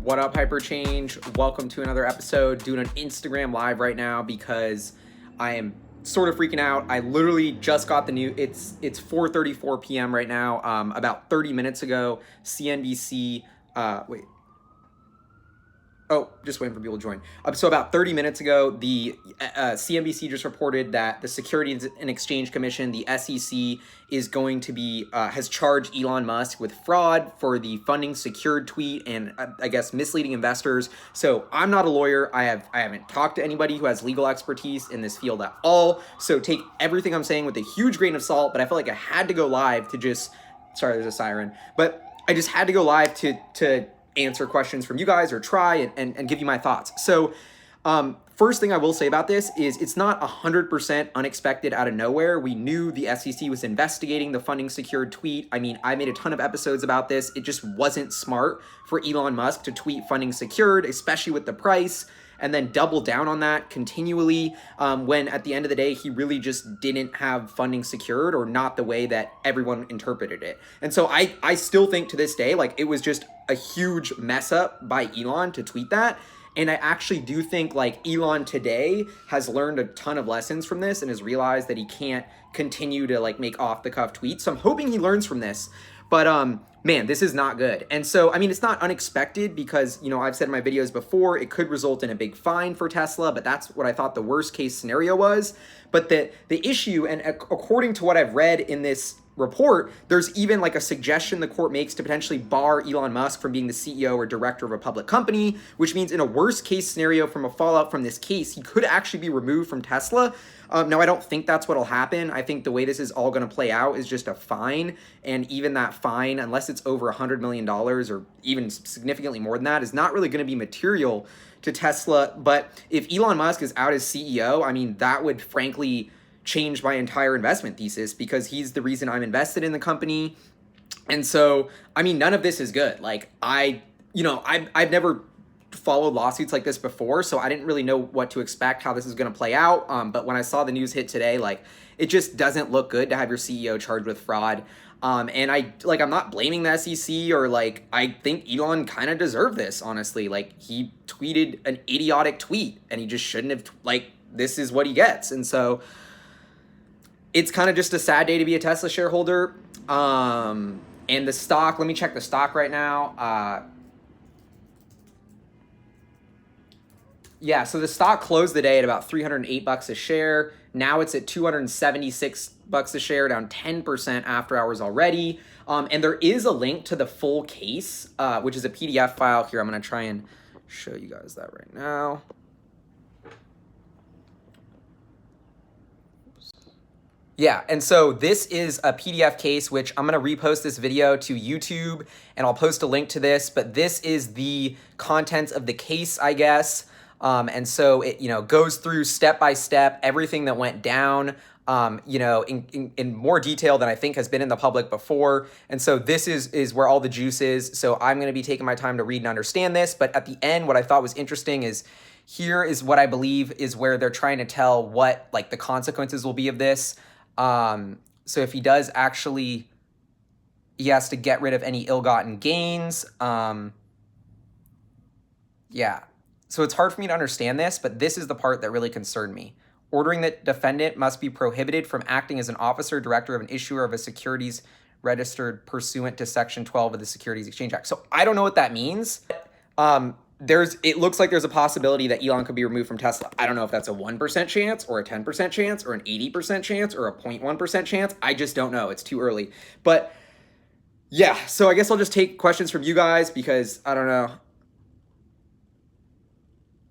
What up, HyperChange? Welcome to another episode. Doing an Instagram live right now because I am sort of freaking out. I literally just got the new. It's 4:34 p.m. right now. About 30 minutes ago, CNBC. Wait. Oh, just waiting for people to join. So about 30 minutes ago, the CNBC just reported that the Securities and Exchange Commission, the SEC, is going to be has charged Elon Musk with fraud for the funding secured tweet and I guess misleading investors. So I'm not a lawyer. I haven't talked to anybody who has legal expertise in this field at all. So take everything I'm saying with a huge grain of salt. But I felt like I had to go live to just. Sorry, there's a siren. But I just had to go live to answer questions from you guys or try and give you my thoughts. So first thing I will say about this is it's not 100% unexpected out of nowhere. We knew the SEC was investigating the funding secured tweet. I mean, I made a ton of episodes about this. It just wasn't smart for Elon Musk to tweet funding secured, especially with the price, and then double down on that continually when at the end of the day, he really just didn't have funding secured or not the way that everyone interpreted it. And so I still think to this day, like it was just a huge mess up by Elon to tweet that. And I actually do think like Elon today has learned a ton of lessons from this and has realized that he can't continue to like make off the cuff tweets. So I'm hoping he learns from this. But man, this is not good. And so, I mean, it's not unexpected because, you know, I've said in my videos before, it could result in a big fine for Tesla, but that's what I thought the worst case scenario was. But the issue, and according to what I've read in this report, there's even like a suggestion the court makes to potentially bar Elon Musk from being the CEO or director of a public company, which means in a worst case scenario from a fallout from this case, he could actually be removed from Tesla. Now, I don't think that's what'll happen. I think the way this is all going to play out is just a fine. And even that fine, unless it's over $100 million or even significantly more than that, is not really going to be material to Tesla. But if Elon Musk is out as CEO, I mean, that would frankly change my entire investment thesis because he's the reason I'm invested in the company. And so, I mean, none of this is good. Like I've never followed lawsuits like this before, so I didn't really know what to expect, how this is going to play out. But when I saw the news hit today, like it just doesn't look good to have your CEO charged with fraud. And I'm not blaming the SEC or like, I think Elon kind of deserved this, honestly. Like he tweeted an idiotic tweet and he just shouldn't have, this is what he gets. And so it's kind of just a sad day to be a Tesla shareholder. And the stock, let me check the stock right now. Yeah, so the stock closed the day at about $308 a share. Now it's at $276 a share, down 10% after hours already. And there is a link to the full case, which is a PDF file. Here, I'm going to try and show you guys that right now. Yeah, and so this is a PDF case, which I'm going to repost this video to YouTube, and I'll post a link to this. But this is the contents of the case, I guess. And so it, goes through step by step everything that went down, in more detail than I think has been in the public before. And so this is where all the juice is. So I'm going to be taking my time to read and understand this. But at the end, what I thought was interesting is here is what I believe is where they're trying to tell what like the consequences will be of this. So if he does actually, he has to get rid of any ill-gotten gains. Yeah. So it's hard for me to understand this, but this is the part that really concerned me. Ordering that defendant must be prohibited from acting as an officer, director of an issuer of a securities registered pursuant to Section 12 of the Securities Exchange Act. So I don't know what that means. It looks like there's a possibility that Elon could be removed from Tesla. I don't know if that's a 1% chance or a 10% chance or an 80% chance or a 0.1% chance. I just don't know. It's too early. But yeah, so I guess I'll just take questions from you guys because I don't know.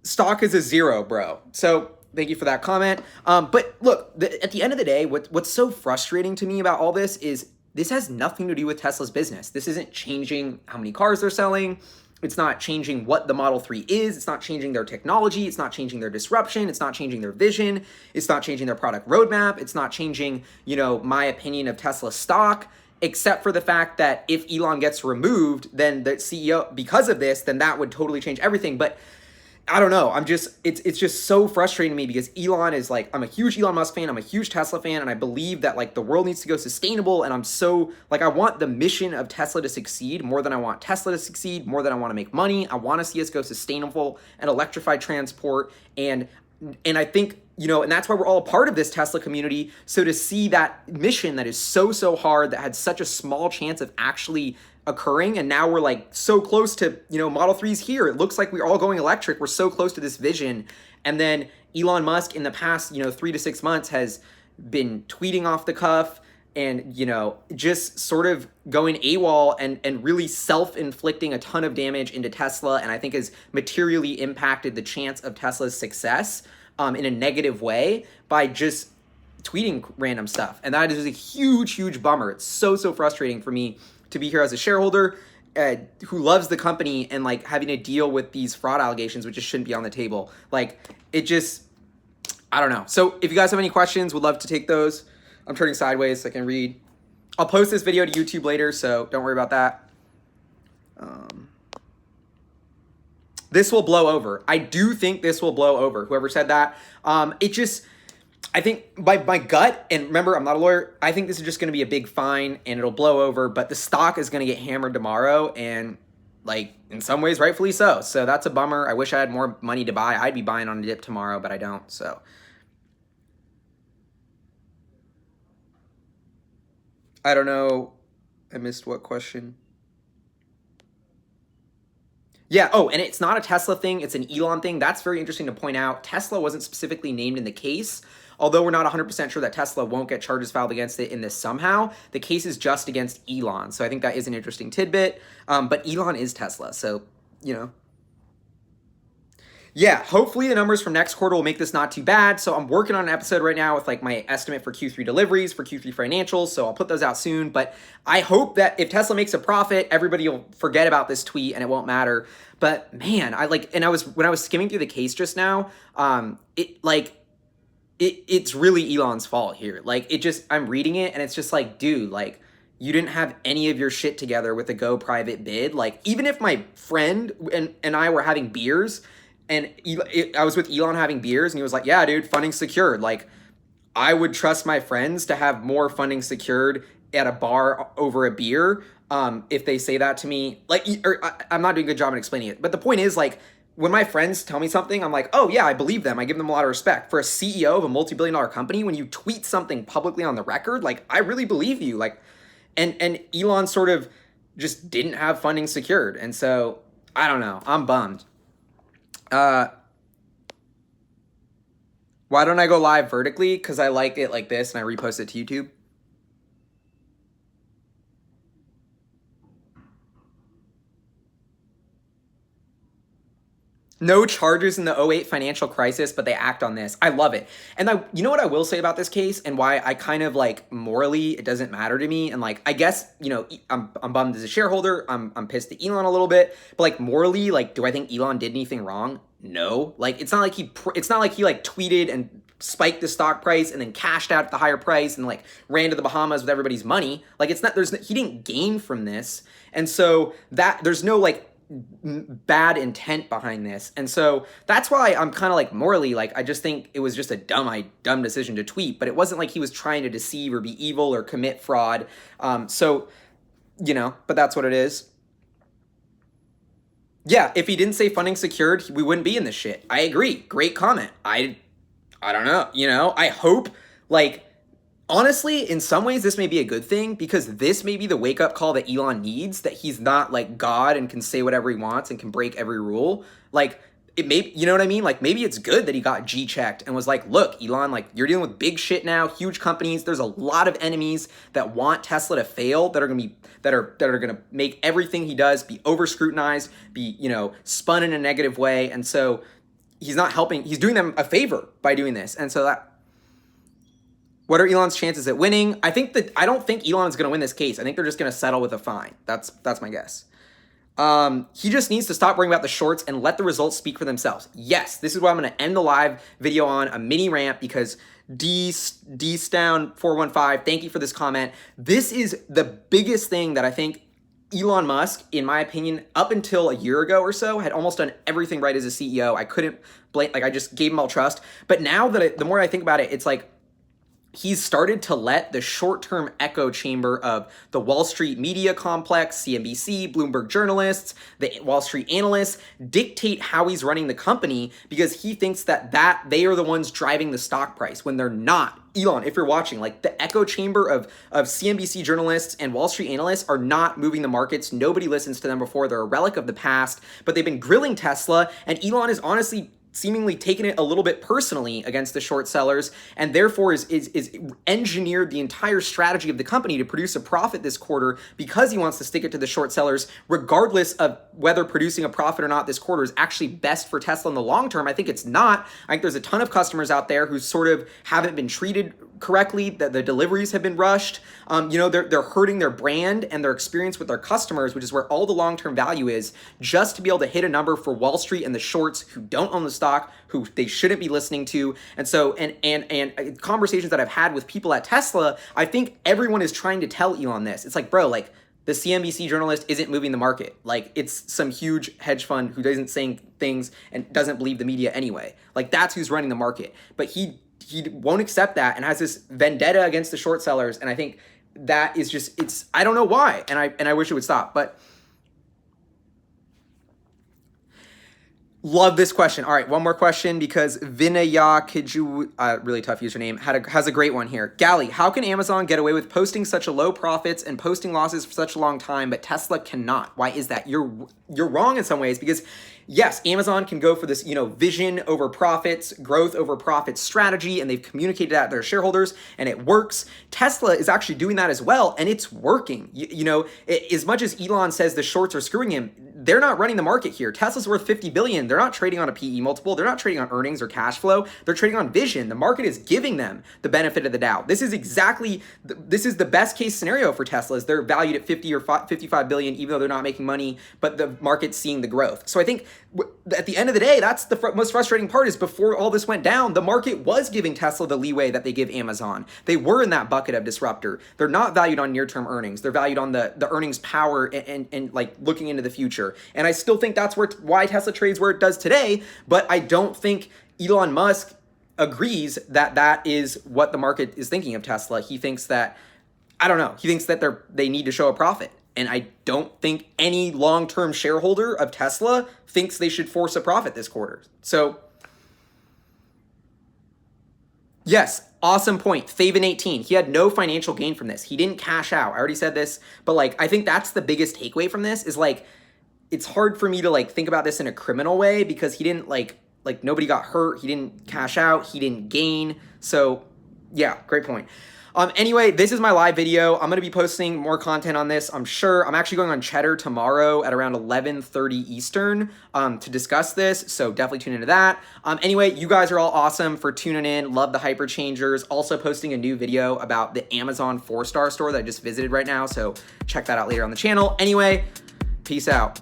Stock is a zero, bro. So thank you for that comment. But look, at the end of the day, what's so frustrating to me about all this is this has nothing to do with Tesla's business. This isn't changing how many cars they're selling. It's not changing what the Model 3 is. It's not changing their technology. It's not changing their disruption. It's not changing their vision. It's not changing their product roadmap. It's not changing, my opinion of Tesla stock, except for the fact that if Elon gets removed, then the CEO, because of this, then that would totally change everything. But I don't know. It's just so frustrating to me because Elon is like, I'm a huge Elon Musk fan. I'm a huge Tesla fan. And I believe that like the world needs to go sustainable. And I'm so like, I want the mission of Tesla to succeed more than I want Tesla to succeed, more than I want to make money. I want to see us go sustainable and electrified transport. And I think, you know, and that's why we're all a part of this Tesla community. So to see that mission that is so hard, that had such a small chance of actually occurring, and now we're like so close to, you know, Model 3's here. It looks like we're all going electric. We're so close to this vision. And then Elon Musk in the past, you know, 3 to 6 months has been tweeting off the cuff and, you know, just sort of going AWOL and really self-inflicting a ton of damage into Tesla, and I think has materially impacted the chance of Tesla's success in a negative way by just tweeting random stuff. And that is a huge bummer. It's so frustrating for me to be here as a shareholder who loves the company and like having to deal with these fraud allegations, which just shouldn't be on the table. Like, it just, I don't know. So if you guys have any questions, would love to take those. I'm turning sideways so I can read. I'll post this video to YouTube later, so don't worry about that. This will blow over. I do think this will blow over. Whoever said that. It just, I think my gut, and remember, I'm not a lawyer, I think this is just going to be a big fine and it'll blow over, but the stock is going to get hammered tomorrow, and like in some ways rightfully so. So that's a bummer. I wish I had more money to buy. I'd be buying on a dip tomorrow, but I don't. So I don't know. I missed what question? Yeah, oh, and it's not a Tesla thing, it's an Elon thing. That's very interesting to point out. Tesla wasn't specifically named in the case, although we're not 100% sure that Tesla won't get charges filed against it in this somehow. The case is just against Elon, so I think that is an interesting tidbit. But Elon is Tesla, so, you know. Yeah, hopefully the numbers from next quarter will make this not too bad. So I'm working on an episode right now with like my estimate for Q3 deliveries, for Q3 financials. So I'll put those out soon. But I hope that if Tesla makes a profit, everybody will forget about this tweet and it won't matter. But man, when I was skimming through the case just now, it's really Elon's fault here. Like, I'm reading it and it's just like, dude, like, you didn't have any of your shit together with the go private bid. Like, even if my friend and I were having beers, and I was with Elon having beers, and he was like, yeah, dude, funding secured. Like, I would trust my friends to have more funding secured at a bar over a beer if they say that to me. Like, I'm not doing a good job in explaining it. But the point is, like, when my friends tell me something, I'm like, oh, yeah, I believe them. I give them a lot of respect. For a CEO of a multi-billion-dollar company, when you tweet something publicly on the record, like, I really believe you. Like, and Elon sort of just didn't have funding secured. And so, I don't know. I'm bummed. Why don't I go live vertically? Because I like it like this and I repost it to YouTube. No charges in the '08 financial crisis, but they act on this. I love it. And you know what I will say about this case and why I kind of like morally it doesn't matter to me. And like, I guess, you know, I'm bummed as a shareholder. I'm pissed at Elon a little bit, but like morally, like, do I think Elon did anything wrong? No. Like, it's not like he like tweeted and spiked the stock price and then cashed out at the higher price and like ran to the Bahamas with everybody's money. Like, he didn't gain from this. And so that there's no like bad intent behind this. And so that's why I'm kind of like morally, like, I just think it was just a dumb decision to tweet, but it wasn't like he was trying to deceive or be evil or commit fraud. So, you know, but that's what it is. Yeah, if he didn't say funding secured, we wouldn't be in this shit. I agree. Great comment. I don't know, you know, I hope, like, honestly, in some ways, this may be a good thing because this may be the wake-up call that Elon needs, that he's not, like, God and can say whatever he wants and can break every rule. Like, it may, you know what I mean? Like, maybe it's good that he got G-checked and was like, look, Elon, like, you're dealing with big shit now, huge companies. There's a lot of enemies that want Tesla to fail, that are going to make everything he does be over-scrutinized, be, you know, spun in a negative way. And so he's not helping, he's doing them a favor by doing this. And so what are Elon's chances at winning? I don't think Elon is going to win this case. I think they're just going to settle with a fine. That's my guess. He just needs to stop worrying about the shorts and let the results speak for themselves. Yes, this is what I'm going to end the live video on, a mini rant, because DStown415, thank you for this comment. This is the biggest thing that I think Elon Musk, in my opinion, up until a year ago or so, had almost done everything right as a CEO. I couldn't blame, like, I just gave him all trust. But now that the more I think about it, it's like he's started to let the short-term echo chamber of the Wall Street media complex, CNBC, Bloomberg journalists, the Wall Street analysts dictate how he's running the company, because he thinks that they are the ones driving the stock price when they're not. Elon, if you're watching, like, the echo chamber of CNBC journalists and Wall Street analysts are not moving the markets. Nobody listens to them before. They're a relic of the past, but they've been grilling Tesla, and Elon is honestly seemingly taken it a little bit personally against the short sellers, and therefore is engineered the entire strategy of the company to produce a profit this quarter, because he wants to stick it to the short sellers, regardless of whether producing a profit or not this quarter is actually best for Tesla in the long term. I think it's not. I think there's a ton of customers out there who sort of haven't been treated correctly, that the deliveries have been rushed. They're hurting their brand and their experience with their customers, which is where all the long-term value is, just to be able to hit a number for Wall Street and the shorts who don't own the stock, who they shouldn't be listening to. And so, and conversations that I've had with people at Tesla, I think everyone is trying to tell Elon this. It's like, bro, like, the CNBC journalist isn't moving the market. Like, it's some huge hedge fund who isn't saying things and doesn't believe the media anyway. Like, that's who's running the market. But he won't accept that and has this vendetta against the short sellers. And I think that is just, I don't know why. And I wish it would stop. But love this question. All right, one more question, because Vinaya Kiju, really tough username, has a great one here. Gally, how can Amazon get away with posting such a low profits and posting losses for such a long time, but Tesla cannot? Why is that? You're wrong in some ways, because yes, Amazon can go for this, vision over profits, growth over profits strategy, and they've communicated that to their shareholders, and it works. Tesla is actually doing that as well, and it's working. As much as Elon says the shorts are screwing him, they're not running the market here. Tesla's worth $50 billion. They're not trading on a PE multiple. They're not trading on earnings or cash flow. They're trading on vision. The market is giving them the benefit of the doubt. This is the best case scenario for Tesla. They're valued at 50 or 55 billion, even though they're not making money, but the market's seeing the growth. So I think at the end of the day, that's the most frustrating part, is before all this went down, the market was giving Tesla the leeway that they give Amazon. They were in that bucket of disruptor. They're not valued on near-term earnings. They're valued on the earnings power and like looking into the future. And I still think that's why Tesla trades where it does today, but I don't think Elon Musk agrees that that is what the market is thinking of Tesla. He thinks that, I don't know, he thinks that they need to show a profit. And I don't think any long-term shareholder of Tesla thinks they should force a profit this quarter. So, yes, awesome point. Faven18, he had no financial gain from this. He didn't cash out. I already said this, but like, I think that's the biggest takeaway from this, is like, it's hard for me to like think about this in a criminal way, because he didn't like nobody got hurt. He didn't cash out. He didn't gain. So yeah, great point. Anyway, this is my live video. I'm going to be posting more content on this, I'm sure. I'm actually going on Cheddar tomorrow at around 11:30 Eastern to discuss this, so definitely tune into that. Anyway, you guys are all awesome for tuning in. Love the HyperChangers. Also posting a new video about the Amazon 4-star store that I just visited right now, so check that out later on the channel. Anyway, peace out.